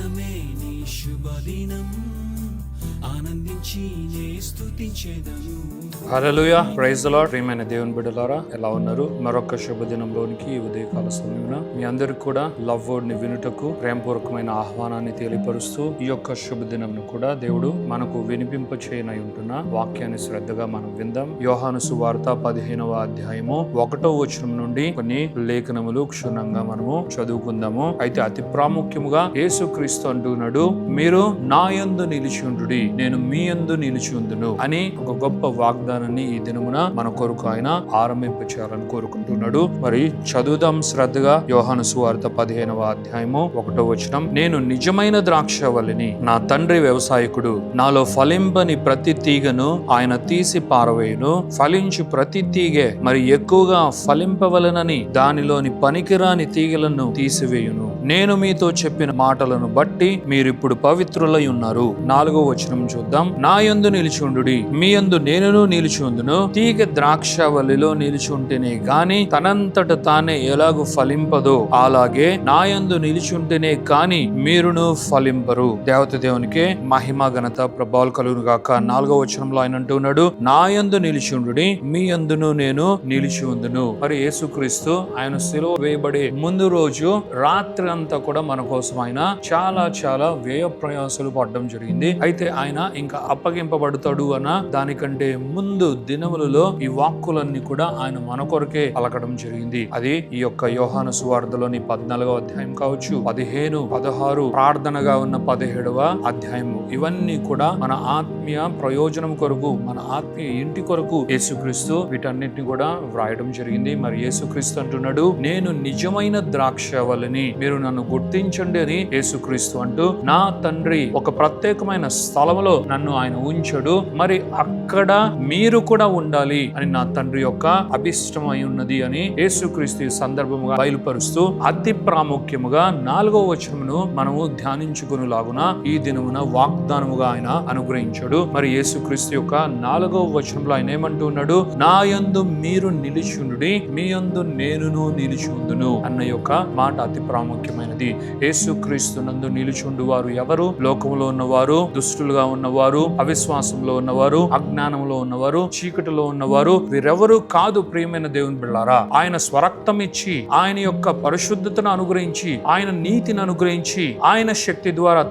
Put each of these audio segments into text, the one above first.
దినమే నీ శుభదినం, ఆనందించి నే స్తుతించెదను. హల్లెలూయా, ప్రైజ్ ది లార్డ్. ప్రియమైన దేవుని బిడ్డలారా, ఎలా ఉన్నారు? మరొక శుభదినంలోనికి ఉదయకాల సమయమున మీ అందరికి కూడా లవ్ వర్డ్ ని వినుటకు ప్రేమపూర్వకమైన ఆహ్వానాన్ని తెలియపరుస్తూ, ఈ యొక్క శుభదినంను కూడా దేవుడు మనకు వినిపింప చేయనై ఉంటున్న వాక్యాన్ని శ్రద్ధగా మనం విందాం. యోహాను సువార్త 15వ అధ్యాయము 1వ వచనం నుండి కొన్ని లేఖనములు క్షుణ్ణంగా మనము చదువుకుందాము. అయితే అతి ప్రాముఖ్యముగా యేసుక్రీస్తు అంటున్నాడు, మీరు నా యందు నిలిచి ఉండుడి, నేను మీ యందు నిలిచి ఉందును అని ఒక గొప్ప వాగ్దానాన్ని ఈ దినమున మన కొరకు ఆయన ఆరంభింపచేయాలని కోరుకుంటున్నాడు. మరి చదువుదాం శ్రద్ధగా. యోహాను సువార్త 15వ అధ్యాయము 1వ వచనం. నేను నిజమైన ద్రాక్షవల్లిని, నా తండ్రి వ్యవసాయకుడు. నాలో ఫలింపని ప్రతి తీగను ఆయన తీసి పారవేయును, ఫలించు ప్రతి తీగె మరి ఎక్కువగా ఫలింపవలనని దానిలోని పనికిరాని తీగలను తీసివేయును. నేను మీతో చెప్పిన మాటలను బట్టి మీరిప్పుడు పవిత్రులై ఉన్నారు. 4వ వచనం చూద్దాం. నా యందు నిలిచి ఉండుడి, మీ యందు నేనును నిలిచి ఉందును. తీగ ద్రాక్షవల్లిలో నిలిచి ఉంటేనే గాని తనంతట తానే ఎలాగూ ఫలింపదో, అలాగే నా యందు నిలిచి ఉంటేనే కాని మీరును ఫలింపరు. దేవునికే మహిమ ఘనత ప్రభావాలు కలుగును గాక. 4వ వచనంలో ఆయన అంటున్నాడు, నా యందు నిలిచి ఉండుడి, మీ యందును నేను నిలిచి ఉందును. మరి యేసుక్రీస్తు ఆయన శిలువ వేయబడే ముందు రోజు రాత్రి అంతా కూడా మన కోసం ఆయన చాలా వ్యయ ప్రయాసాలు పడడం జరిగింది. అయితే ఆయన ఇంకా అప్పగింపబడతాడు అన్న దానికంటే ముందు దినములలో ఈ వాక్కులన్నీ కూడా ఆయన మన కొరకే పలకడం జరిగింది. అది ఈ యొక్క యోహాను సువార్తలోని 14వ అధ్యాయం కావచ్చు, 15, 16 ప్రార్థనగా ఉన్న 17వ అధ్యాయము. ఇవన్నీ కూడా మన ఆత్మీయ ప్రయోజనం కొరకు, మన ఆత్మీయ ఇంటి కొరకు యేసుక్రీస్తు వీటన్నిటిని కూడా వ్రాయడం జరిగింది. మరి యేసుక్రీస్తు అంటున్నాడు, నేను నిజమైన ద్రాక్షవల్లిని, మీరు నన్ను గుర్తించండి అని యేసుక్రీస్తు అంటూ, నా తండ్రి ఒక ప్రత్యేకమైన స్థలంలో నన్ను ఆయన ఉంచడు, మరి అక్కడ మీరు కూడా ఉండాలి అని నా తండ్రి యొక్క అభిష్టమై ఉన్నది అని యేసుక్రీస్తు ఈ సందర్భముగా బయలుపరుస్తూ, అతి ప్రాముఖ్యముగా 4వ వచనమును మనము ధ్యానించుకునేలాగున ఈ దినమున వాగ్దానముగా ఆయన అనుగ్రహించాడు. మరి యేసుక్రీస్తు యొక్క 4వ వచనంలో ఆయన ఏమంటూ ఉన్నాడు, నా యందు మీరు నిలిచుండుడి, మీ యందు నేనును నిలిచుందును అన్న యొక్క మాట అతి ప్రాముఖ్యమైనది. యేసుక్రీస్తు నందు నిలిచుండు వారు ఎవరు? లోకములో ఉన్నవారు, దుష్టులుగా ఉన్నవారు, అవిశ్వాసంలో ఉన్నవారు, అజ్ఞానంలో ఉన్నవారు, చీకటిలో ఉన్నవారు, వీరెవరు కాదు. ప్రియమైన దేవుని బిడ్డలారా, ఆయన స్వరక్తం ఇచ్చి, ఆయన యొక్క పరిశుద్ధతను అనుగ్రహించి, ఆయన నీతిని అనుగ్రహించి, ఆయన శక్తి ద్వారా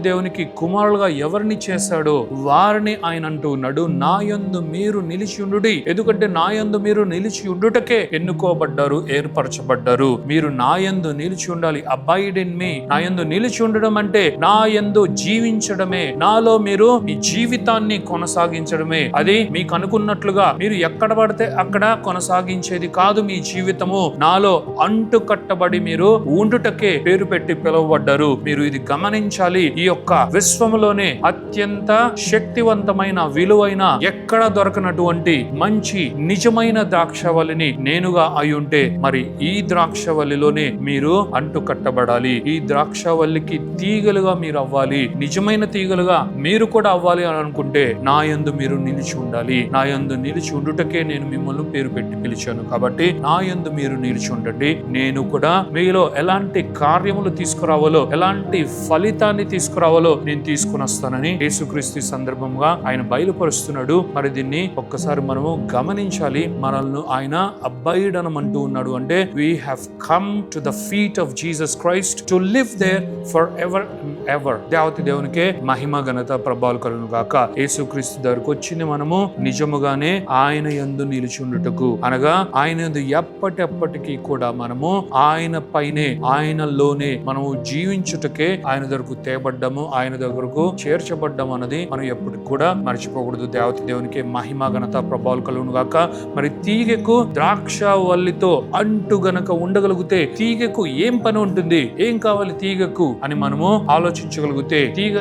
దేవునికి కుమారులుగా ఎవరిని చేశాడో వారిని ఆయన అంటూ ఉన్నాడు, నా యందు మీరు నిలిచి ఉండుడి. ఎందుకంటే నా యందు మీరు నిలిచి ఉండుటకే ఎన్నుకోబడ్డారు, ఏర్పరచబడ్డారు. మీరు నా యందు నిలిచి ఉండాలి. Abide in me. నా యందు నిలిచి ఉండడం అంటే నా యందు జీవించడమే, నాలో మీరు మీ జీవితాన్ని కొనసాగించడమే. అది మీకు అనుకున్నట్లుగా మీరు ఎక్కడ పడితే అక్కడ కొనసాగించేది కాదు. మీ జీవితము నాలో అంటు కట్టబడి మీరు ఉండుటకే పేరు పెట్టి పిలువబడ్డారు. మీరు ఇది గమనించాలి. ఈ యొక్క విశ్వములోనే అత్యంత శక్తివంతమైన, విలువైన, ఎక్కడ దొరకనటువంటి మంచి నిజమైన ద్రాక్షవల్లిని నేనుగా అయి ఉంటే, మరి ఈ ద్రాక్షవల్లిలోనే మీరు అంటు కట్టబడాలి. ఈ ద్రాక్షవల్లికి తీగలుగా మీరు అవ్వాలి. నిజమైన తీగలుగా మీరు కూడా అవ్వాలి అని అనుకుంటే నా యందు మీరు నిలిచి ఉండాలి. నా యందు నిలిచి ఉండుటకే నేను మిమ్మల్ని పేరు పెట్టి పిలిచాను. కాబట్టి నా యందు మీరు నిలిచి ఉండండి. నేను కూడా మీలో ఎలాంటి కార్యములు తీసుకురావాలో, ఎలాంటి ఫలితాన్ని తీసుకురావాలో నేను తీసుకుని వస్తానని యేసుక్రీస్తు సందర్భంగా ఆయన బయలుపరుస్తున్నాడు. మరి దీన్ని ఒక్కసారి మనము గమనించాలి. మనల్ని ఆయన అబ్బాయిడనమంటూ ఉన్నాడు. అంటే we have come to the feet of Jesus Christ to live there forever and ever. దేవునికే మహిమ ఘనత ప్రభావాలు కలుగును గాక. యేసుక్రీస్తు దగ్గరకు వచ్చింది మనము నిజముగానే ఆయన యందు నిలిచి ఉండుటకు, అనగా ఆయన యందు ఎప్పటికీ కూడా మనము ఆయన పైనే, ఆయనలోనే మనము జీవించుటకే ఆయన దగ్గరకు తేబడ్డాము, ఆయన దగ్గరకు చేర్చబడ్డాము అన్నది మనం ఎప్పటికి కూడా మర్చిపోకూడదు. దేవునికే మహిమ ఘనత ప్రభావాలు కలుగును గాక. మరి తీగకు ద్రాక్షవల్లితో అంటు గనక ఉండగలిగితే తీగకు ఏం పని ఉంటుంది, ఏం కావాలి తీగకు అని మనము ఆలోచించగలిగితే, తీగ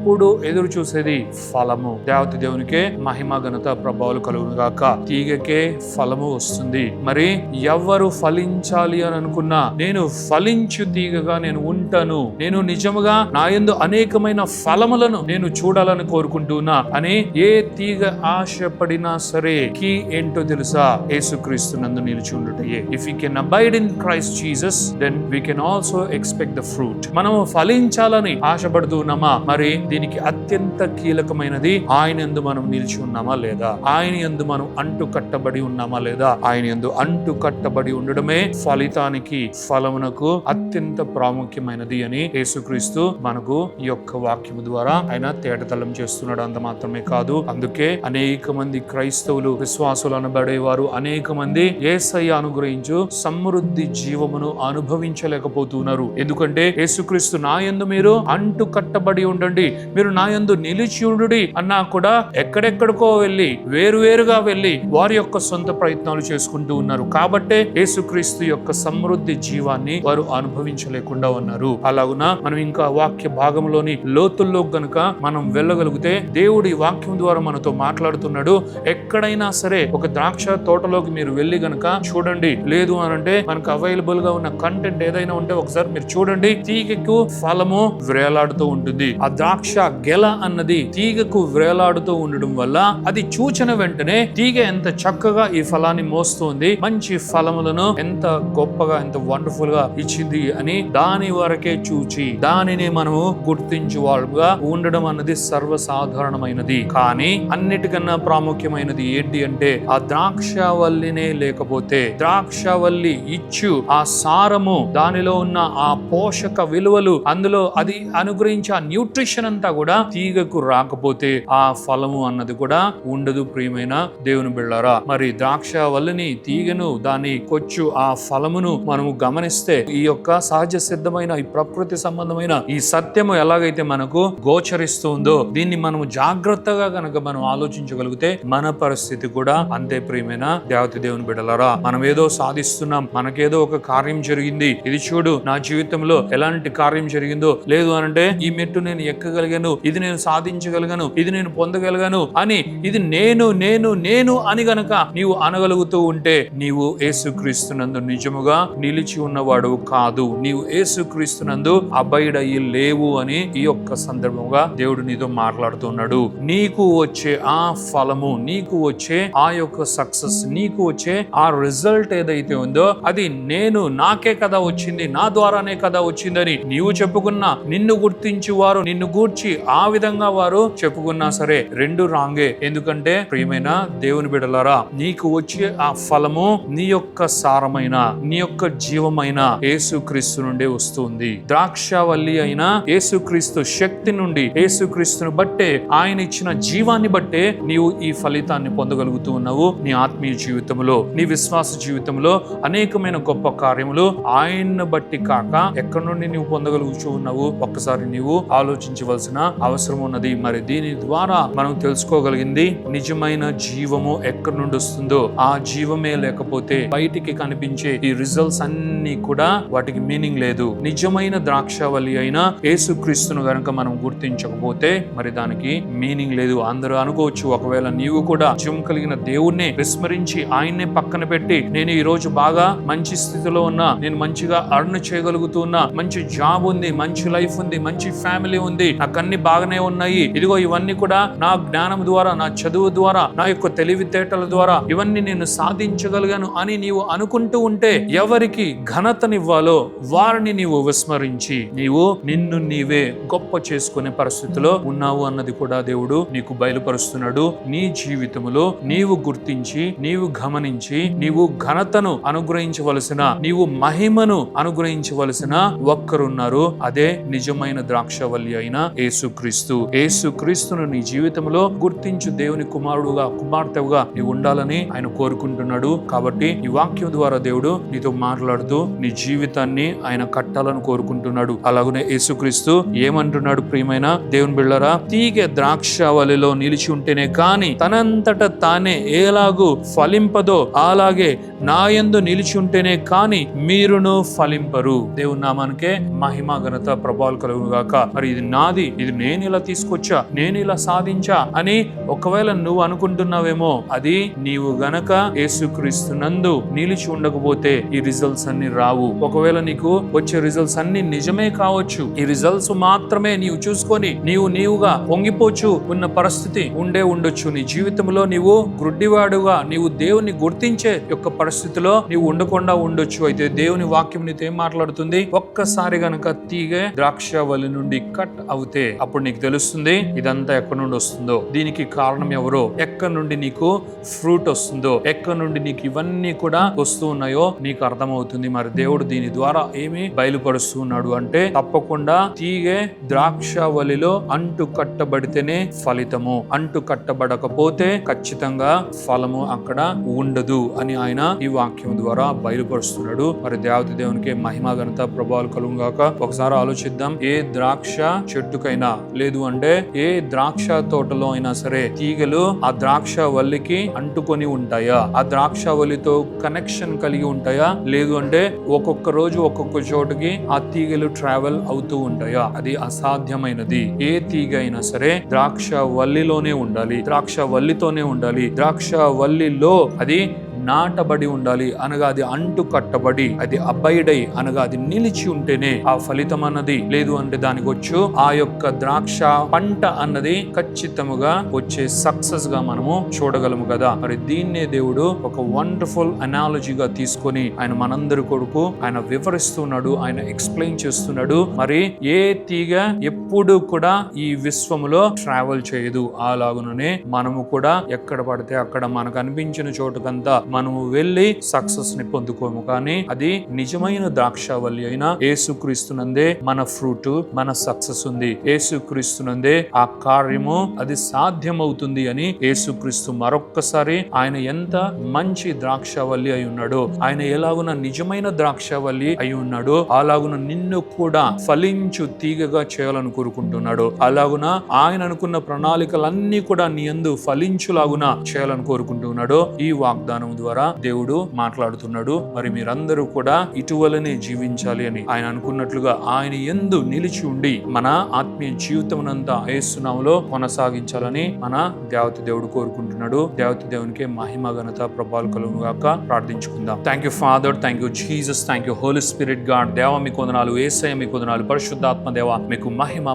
ఎప్పుడు ఎదురు చూసేది ఫలము. దేవత దేవునికే మహిమ ఘనత ప్రభావాలు కలుగును గాక. తీగకే ఫలము వస్తుంది. మరి ఎవరు ఫలించాలి అని అనుకున్నా, నేను ఫలించు తీగగా నేను ఉంటాను, నేను నిజముగా నా యందు అనేకమైన ఫలములను నేను చూడాలని కోరుకుంటున్నా అని ఏ తీగ ఆశపడినా సరే కీ ఏంటో తెలుసా? యేసుక్రీస్తు నందు నిలిచి ఉండుటయే. If you can abide in Christ Jesus, then we can also expect the fruit. మనము ఫలించాలని ఆశపడుతూ ఉన్నామా? మరి దీనికి అత్యంత కీలకమైనది ఆయన యందు మనం నిలిచి ఉన్నామా లేదా, ఆయన యందు మనం అంటు కట్టబడి ఉన్నామా లేదా. ఆయన యందు అంటు కట్టబడి ఉండడమే ఫలితానికి, ఫలమునకు అత్యంత ప్రాముఖ్యమైనది అని యేసుక్రీస్తు మనకు ఈ యొక్క వాక్యము ద్వారా ఆయన తేటతలం చేస్తున్నాడు. అంత మాత్రమే కాదు, అందుకే అనేక మంది క్రైస్తవులు, విశ్వాసులు అనబడేవారు అనేక మంది యేసయ్య అనుగ్రహించు సమృద్ధి జీవమును అనుభవించలేకపోతున్నారు. ఎందుకంటే యేసుక్రీస్తు నా యందు మీరు అంటు కట్టబడి ఉండండి, మీరు నా యందు నిలిచి ఉండుడి అన్నా కూడా ఎక్కడెక్కడికో వెళ్ళి, వేరువేరుగా వెళ్ళి వారి యొక్క సొంత ప్రయత్నాలు చేసుకుంటూ ఉన్నారు. కాబట్టే యేసుక్రీస్తు యొక్క సమృద్ధి జీవాన్ని వారు అనుభవించలేకుండా ఉన్నారు. అలాగున మనం ఇంకా వాక్య భాగంలోని లోతుల్లో గనుక మనం వెళ్ళగలిగితే, దేవుడి వాక్యం ద్వారా మనతో మాట్లాడుతున్నాడు. ఎక్కడైనా సరే ఒక ద్రాక్ష తోటలోకి మీరు వెళ్ళి గనక చూడండి, లేదు అనంటే మనకు అవైలబుల్ గా ఉన్న కంటెంట్ ఏదైనా ఉంటే ఒకసారి మీరు చూడండి. తీగకు ఫలము వ్రేలాడుతూ ఉంటుంది. ఆ ద్రాక్ష గెల అన్నది తీగకు వ్రేలాడుతూ ఉండడం వల్ల అది చూచిన వెంటనే తీగ ఎంత చక్కగా ఈ ఫలాన్ని మోస్తుంది, మంచి ఫలములను ఎంత గొప్పగా, ఎంత వండర్ఫుల్ గా ఇచ్చింది అని దాని వరకే చూచి దానిని మనము గుర్తించు వాళ్ళుగా ఉండడం అన్నది సర్వసాధారణమైనది. కానీ అన్నిటికన్నా ప్రాముఖ్యమైనది ఏంటి అంటే, ఆ ద్రాక్షవల్లినే లేకపోతే, ద్రాక్షవల్లి ఇచ్చు ఆ సారము, దానిలో ఉన్న ఆ పోషక విలువలు, అందులో అది అనుగ్రహించే ఆ న్యూట్రిషన్ అంతా కూడా తీగకు రాకపోతే ఆ ఫలము అన్నది కూడా ఉండదు. ప్రియమైన దేవుని బిళ్ళారా, మరి ద్రాక్షవల్లిని, తీగను, దాని కొచ్చు ఆ ఫలమును మనము గమనిస్తే, ఈ యొక్క సహజ సిద్ధమైన, ఈ ప్రకృతి సంబంధమైన ఈ సత్యము ఎలాగైతే మనకు గోచరిస్తుందో, దీన్ని మనము జాగ్రత్తగా గనక మనం ఆలోచించగలిగితే మన పరిస్థితి కూడా అంతే. ప్రియమైన దేవత దేవుని బిడ్డలారా, మనం ఏదో సాధిస్తున్నాం, మనకేదో ఒక కార్యం జరిగింది, ఇది చూడు నా జీవితంలో ఎలాంటి కార్యం జరిగిందో, లేదు అనంటే ఈ మెట్టు నేను ఎక్కగలిగాను, ఇది నేను సాధించగలిగాను, ఇది నేను పొందగలిగాను అని, ఇది నేను నేను నేను అని గనక నీవు అనగలుగుతూ ఉంటే నీవు యేసుక్రీస్తునందు నిజముగా నిలిచి ఉన్నవాడు కాదు, నీవు యేసుక్రీస్తునందు అబైడ్ అయ్యి లేవు అని ఈ యొక్క సందర్భంగా దేవుడు నీతో మాట్లాడుతున్నాడు. నీకు వచ్చే ఆ ఫలము, నీకు వచ్చే ఆ యొక్క సక్సెస్, నీకు వచ్చే ఆ రిజల్ట్ ఏదైతే ఉందో అది నేను, నాకే కదా వచ్చింది, నా ద్వారానే కదా వచ్చిందని నీవు చెప్పుకున్నా, నిన్ను గుర్తించి వారు నిన్ను గూర్చి ఆ విధంగా వారు చెప్పుకున్నా సరే రెండు రాంగే. ఎందుకంటే ప్రియమైన దేవుని బిడ్డలారా, నీకు వచ్చే ఆ ఫలము నీ యొక్క సారమైన, నీ యొక్క జీవమైన యేసుక్రీస్తు నుండే వస్తుంది. ద్రాక్షవల్లి అయిన యేసుక్రీస్తు శక్తి నుండి, యేసుక్రీస్తును బట్టే, ఆయన ఇచ్చిన జీవాన్ని బట్టే నీవు ఈ ఫలితాన్ని పొందగలుగుతూ ఉన్నావు. నీ ఆత్మీయ జీవితంలో, నీ విశ్వాస జీవితంలో అనేకమైన గొప్ప కార్యములు ఆయన్ని బట్టి కాక ఎక్కడి నుండి నీవు పొందగలుగుతూ ఉన్నావు ఒక్కసారి నీవు ఆలోచించవలసిన అవసరం ఉన్నది. మరి దీని ద్వారా మనం తెలుసుకోగలిగింది, నిజమైన జీవము ఎక్కడి నుండి వస్తుందో, ఆ జీవమే లేకపోతే బయటికి కనిపించే ఈ రిజల్ట్స్ అన్ని కూడా వాటికి మీనింగ్ లేదు. నిజమైన ద్రాక్షవల్లి అయిన యేసుక్రీస్తును గనక మనం గుర్తించకపోతే మరి దానికి మీనింగ్ లేదు. అందరూ అనుకోవచ్చు, ఒకవేళ నీవు కూడా జీవం కలిగిన దేవుణ్ణి విస్మరించి ఆయన్నే పక్కన పెట్టి, నేను ఈ రోజు బాగా మంచి స్థితిలో ఉన్నా, నేను మంచిగా అర్న్ చేయగలుగుతున్నా, మంచి జాబ్ ఉంది, మంచి లైఫ్ ఉంది, మంచి ఫ్యామిలీ ఉంది, నాకు అన్ని బాగానే ఉన్నాయి, ఇదిగో ఇవన్నీ కూడా నా జ్ఞానం ద్వారా, నా చదువు ద్వారా, నా యొక్క తెలివితేటల ద్వారా ఇవన్నీ నేను సాధించగలిగాను అని నీవు అనుకుంటూ ఉంటే, ఎవరికి ఘనతనివ్వాలో వారిని నీవు విస్మరించి నీవు నిన్ను నీవే గొప్ప చేసుకునే పరిస్థితిలో ఉన్నావు అన్నది కూడా దేవుడు నీకు బయలుపరుస్తున్నాడు. నీ జీవితంలో నీవు గుర్తించి, నీవు గమనించి, నీవు ఘనతను అనుగ్రహించవలసిన, నీవు మహిమను అనుగ్రహించవలసిన ఒక్కరున్నారు. అదే నిజమైన ద్రాక్షవల్లి అయిన యేసుక్రీస్తు. యేసుక్రీస్తును నీ జీవితంలో గుర్తించు దేవుని కుమారుడుగా, కుమార్తెగా నీవు ఉండాలని ఆయన కోరుకుంటున్నాడు. కాబట్టి ఈ వాక్యం ద్వారా దేవుడు నీతో మాట్లాడుతూ నీ జీవితాన్ని ఆయన కట్టాలని కోరుకుంటున్నాడు. అలాగనే యేసుక్రీస్తు ఏమంటున్నాడు? ప్రియమైన దేవుని బిళ్ళరా, తీగ ద్రాక్షవల్లిలో నిలిచి ఉంటేనే కాని తనంతట తానే ఎలాగూ ఫలింపదో, అలాగే నా యందు నిలిచి ఉంటేనే కాని మీరును ఫలింపరు. దేవుని నామానికే మహిమ ఘనత ప్రభావాలు కలుగును గాక. మరి ఇది నాది, ఇది నేను ఇలా తీసుకొచ్చా, నేను ఇలా సాధించా అని ఒకవేళ నువ్వు అనుకుంటున్నావేమో, అది నీవు గనక యేసుక్రీస్తునందు నిలిచి ఉండకపోతే ఈ రిజల్ట్స్ అన్ని రావు. ఒకవేళ నీకు వచ్చే రిజల్ట్స్ అన్ని నిజమే కావచ్చు, ఈ రిజల్ట్స్ మాత్రమే నీవు చూసుకొని నీవుగా పొంగిపోచు ఉన్న పరిస్థితి ఉండొచ్చు. నీ జీవితంలో నీవు గ్రుడ్డివాడుగా నీవు దేవుని గుర్తించే యొక్క పరిస్థితిలో నీవు ఉండకుండా ఉండొచ్చు. అయితే దేవుని వాక్యం నీతో ఏం మాట్లాడుతుంది? ఒక్కసారి గనక తీగె ద్రాక్షవల్లి నుండి కట్ అవుతే అప్పుడు నీకు తెలుస్తుంది ఇదంతా ఎక్కడి నుండి వస్తుందో, దీనికి కారణం ఎవరో, ఎక్కడి నుండి నీకు ఫ్రూట్ వస్తుందో, ఎక్కడి నుండి నీకు ఇవన్నీ కూడా వస్తూ ఉన్నాయో నీకు అర్థమవుతుంది. మరి దేవుడు దీని ద్వారా ఏమి బయలుపరుస్తున్నాడు అంటే, తప్పకుండా తీగె ద్రాక్షవల్లిలో అంటు కట్టబడితేనే ఫలితము, అంటు కట్టబడకపోతే ఖచ్చితంగా ఫలము అక్కడ ఉండదు అని ఆయన ఈ వాక్యం ద్వారా బయలుపరుస్తున్నాడు. మరి దేవత దేవునికి మహిమ ఘనత ప్రభావాలు కలుగుగాక. ఒకసారి ఆలోచిద్దాం. ఏ ద్రాక్ష చెట్టుకైనా, లేదు అంటే ఏ ద్రాక్ష తోటలో అయినా సరే తీగలు ఆ ద్రాక్ష వల్లికి అంటుకొని ఉంటాయా? ఆ ద్రాక్ష వల్లితో కనెక్షన్ కలిగి ఉంటాయా? లేదు అంటే ఒక్కొక్క రోజు ఒక్కొక్క చోటుకి ఆ తీగలు ట్రావెల్ అవుతూ ఉంటాయా? అది అసాధ్యమైనది. ఏ తీగ అయినా సరే ద్రాక్ష వల్లిలోనే ఉండాలి, ద్రాక్ష వల్లితోనే ఉండాలి, ద్రాక్ష వల్లిలో అది నాటబడి ఉండాలి, అనగా అది అంటు కట్టబడి, అది అబైడై అనగా అది నిలిచి ఉంటేనే ఆ ఫలితం అన్నది, లేదు అంటే దానికి వచ్చు ఆ యొక్క ద్రాక్ష పంట అన్నది ఖచ్చితంగా వచ్చే సక్సెస్ గా మనము చూడగలము కదా. మరి దీన్నే దేవుడు ఒక వండర్ఫుల్ అనాలజీగా తీసుకొని ఆయన మనందరి కొరకు ఆయన వివరిస్తున్నాడు, ఆయన ఎక్స్ప్లెయిన్ చేస్తున్నాడు. మరి ఏ తీగ ఎప్పుడు కూడా ఈ విశ్వములో ట్రావెల్ చేయదు, అలాగుననే మనము కూడా ఎక్కడ పడితే అక్కడ మనకు అనిపించిన చోటుకంతా మనము వెళ్ళి సక్సెస్ ని పొందుకోము. కానీ అది నిజమైన ద్రాక్షవల్లి అయిన యేసుక్రీస్తునందే మన ఫ్రూట్, మన సక్సెస్ ఉంది. యేసుక్రీస్తునందే ఆ కార్యము అది సాధ్యమవుతుంది అని యేసుక్రీస్తు మరొక్కసారి ఆయన ఎంత మంచి ద్రాక్షవల్లి అయి ఉన్నాడో, ఆయన ఎలాగున నిజమైన ద్రాక్షవల్లి అయి ఉన్నాడో, అలాగున నిన్ను కూడా ఫలించు తీగగా చేయాలని కోరుకుంటున్నాడు. అలాగున ఆయన అనుకున్న ప్రణాళికలన్నీ కూడా నీ యందు ఫలించులాగున చేయాలని కోరుకుంటున్నాడు. ఈ వాగ్దానం ద్వారా దేవుడు మాట్లాడుతున్నాడు. మరి మీరందరూ కూడా ఇటువలనే జీవించాలి అని ఆయన అనుకున్నట్లుగా ఆయన యందు నిలిచి ఉండి మన ఆత్మీయ జీవితమునంతా యేసు నామములో కొనసాగించాలని మన దేవత దేవుడు కోరుకుంటున్నాడు. దేవత దేవునికి మహిమ ఘనత ప్రభావాలు కలుగును గాక. ప్రార్థించుకుందాం. Thank you father, thank you Jesus, thank you holy spirit God. దేవ మీకు వందనాలు, యేసయ్య మీకు వందనాలు, పరిశుద్ధాత్మ దేవ మీకు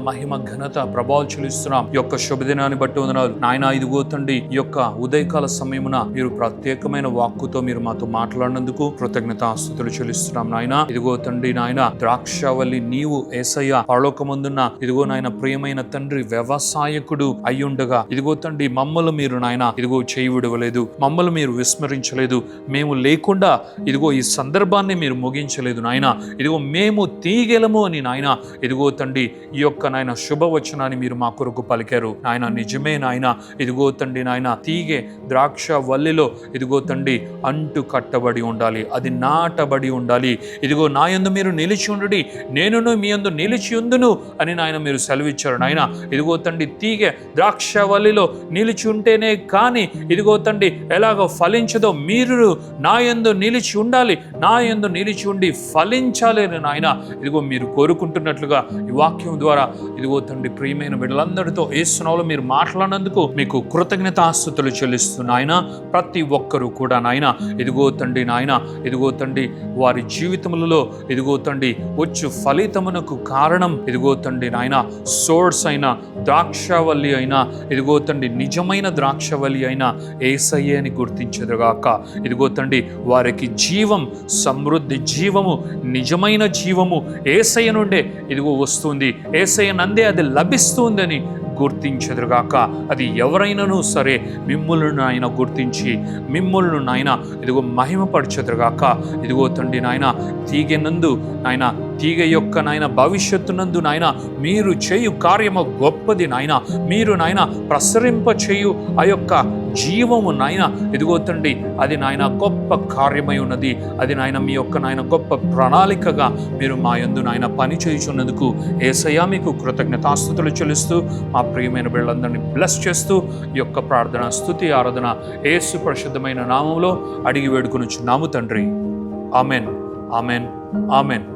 మహిమ ఘనత ప్రభావాలు చెల్లిస్తున్నాం. ఈ యొక్క శుభదినాన్ని బట్టి వందనాలు నాయన. ఇదిగో తండ్రి, ఈ యొక్క ఉదయకాల సమయమున మీరు ప్రత్యేకమైన వాక్కుతో మీరు మాతో మాట్లాడినందుకు కృతజ్ఞతాస్తుతులు చెల్లిస్తున్నాం నాయన. ఇదిగో తండ్రి నాయన, ద్రాక్షవల్లి నీవు యేసయ్య పరలోకమందున్న ఇదిగో నాయన ప్రియమైన తండ్రి వ్యవసాయకుడు అయ్యుండగా, ఇదిగో తండ్రి మమ్మల్ని మీరు నాయన ఇదిగో చేయి విడవలేదు, మమ్మల్ని మీరు విస్మరించలేదు, మేము లేకుండా ఇదిగో ఈ సందర్భాన్ని మీరు ముగించలేదు నాయన. ఇదిగో మేము తీగెలము అని నాయన ఇదిగో తండ్రి ఈ యొక్క నాయన శుభవచనాన్ని మీరు మా కొరకు పలికారు నాయన. నిజమే నాయన. ఇదిగో తండ్రి నాయన, తీగె ద్రాక్ష వల్లిలో ఇదిగో తండ్రి అంటు కట్టబడి ఉండాలి, అది నాటబడి ఉండాలి. ఇదిగో నా యందు మీరు నిలిచి ఉండుడి, నేనును మీ యందు నిలిచి ఉందును అని నాయన మీరు సెలవిచ్చారు నాయన. ఇదిగో తండ్రి తీగె ద్రాక్షవల్లిలో నిలిచి ఉంటేనే కానీ ఇదిగో తండ్రి ఎలాగో ఫలించదో, మీరు నా యందు నిలిచి ఉండాలి, నా యందు నిలిచి ఉండి ఫలించాలి అని నాయన ఇదిగో మీరు కోరుకుంటున్నట్లుగా ఈ వాక్యం ద్వారా ఇదిగో తండ్రి ప్రియమైన బిడ్డలందరితో యేసు నామములో మీరు మాట్లాడినందుకు మీకు కృతజ్ఞతాస్తుతులు చెల్లిస్తున్నాయన. ప్రతి ఒక్కరూ కూడా నాయన ఇదిగో తండ్రి నాయన ఇదిగో తండ్రి వారి జీవితములలో ఇదిగో తండ్రి వచ్చు ఫలితమునకు కారణం ఇదిగో తండ్రి నాయన సోర్స్ అయిన ద్రాక్షవల్లి అయినా ఇదిగో తండ్రి నిజమైన ద్రాక్షవల్లి అయినా యేసయ్యే అని గుర్తించెదరుగాక. ఇదిగో తండ్రి వారికి జీవం, సమృద్ధి జీవము, నిజమైన జీవము యేసయ్య నుండే ఇదిగో వస్తుంది, యేసయ్య నందే అది లభిస్తుందని గుర్తించెదరుగాక. అది ఎవరైనాను సరే మిమ్ములను ఆయన గుర్తించి మిమ్ములను నాయన ఇదిగో మహిమపరచెదరుగాక. ఇదిగో తండ్రి నాయన తీగెనందు నాయన తీగ యొక్క నాయన భవిష్యత్తునందు నాయన మీరు చేయు కార్యము గొప్పది నాయన. మీరు నాయన ప్రసరింప చేయు ఆ యొక్క జీవము నాయన ఇదిగో తండ్రి అది నాయన గొప్ప కార్యమై ఉన్నది. అది నాయన మీ యొక్క నాయన గొప్ప ప్రణాళికగా మీరు మా యందు నాయన పని చేయుచున్నందుకు యేసయ్య మీకు కృతజ్ఞతాస్తుతులు చెల్లిస్తూ మా ప్రియమైన బిడ్డలందరినీ బ్లెస్ చేస్తూ ఈ యొక్క ప్రార్థన, స్తుతి, ఆరాధన యేసు పరిశుద్ధమైన నామములో అడిగి వేడుకొనుచున్నాము తండ్రి. Amen, amen, amen.